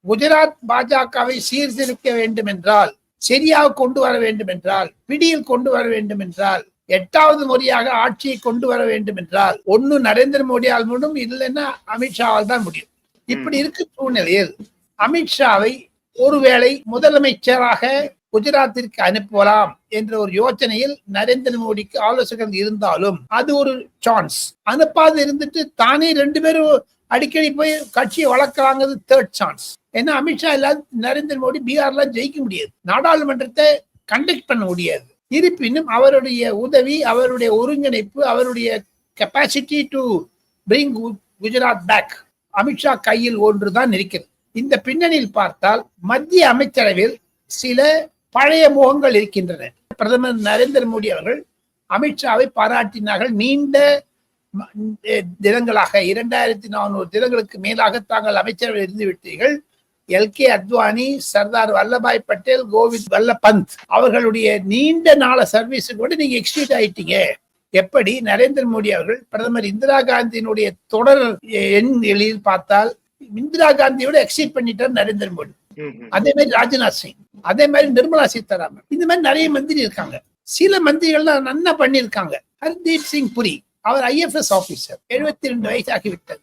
குஜராத் பாஜகவை சீர்திருத்த வேண்டும் என்றால், சரியாக கொண்டு வர வேண்டும் என்றால், பிடியில் கொண்டு வர வேண்டும் என்றால், 8வது முறையாக ஆட்சியை கொண்டு வர வேண்டும் என்றால் ஒன்னு நரேந்திர மோடியால் முடியும், இல்லைன்னா அமித்ஷாவால் தான் முடியும். இப்படி இருக்க சூழ்நிலையில் அமித்ஷாவை ஒருவேளை முதலமைச்சராக குஜராத்திற்கு அனுப்பலாம் என்ற ஒரு யோசனையில் நரேந்திர மோடிக்கு ஆலோசகர்கள் இருந்தாலும் அது ஒரு சான்ஸ். அனுப்பாது இருந்துட்டு தானே 2 பேரும் அடிக்கடி போய் கட்சியை வளர்க்கறாங்கிறது 3rd சான்ஸ். ஏன்னா அமித்ஷா இல்லாத நரேந்திர மோடி பீகார்ல ஜெயிக்க முடியாது, நாடாளுமன்றத்தை கண்டக்ட் பண்ண முடியாது. இருப்பினும் அவருடைய உதவி, அவருடைய ஒருங்கிணைப்பு, அவருடைய capacity to bring Gujarat back Amit Shah கையில் ஒன்றுதான் இருக்கிறது. இந்த பின்னணியில் பார்த்தால் மத்திய அமைச்சரவையில் சில பழைய முகங்கள் இருக்கின்றன. பிரதமர் நரேந்திர மோடி அவர்கள் அமித்ஷாவை பாராட்டினார்கள். நீண்ட தினங்களாக 2400 தினங்களுக்கு மேலாக தாங்கள் அமைச்சரவையில் இருந்து விட்டீர்கள். எல்கே அத்வானி, சர்தார் வல்லபாய் பட்டேல், கோவிந்த் வல்லப் பந்த் அவர்களுடைய நீண்ட நாள சர்வீஸ் கூட நீங்க எக்ஸ்டியூட் ஆயிட்டீங்க. எப்படி நரேந்திர மோடி அவர்கள் பிரதமர் இந்திரா காந்தியினுடைய தொடர் எண்ணில் பார்த்தால் இந்திரா காந்தியோட எக்ஸீட் பண்ணிட்டார் நரேந்திர மோடி. அதே மாதிரி ராஜ்நாத் சிங், அதே மாதிரி நிர்மலா சீதாராமன், இந்த மாதிரி நிறைய மந்திரி இருக்காங்க. சில மந்திரிகள் நன்னா பண்ணியிருக்காங்க. ஹர்தீப் சிங் புரி, அவர் IFS ஆபீசர், 72 வயசாகிவிட்டது.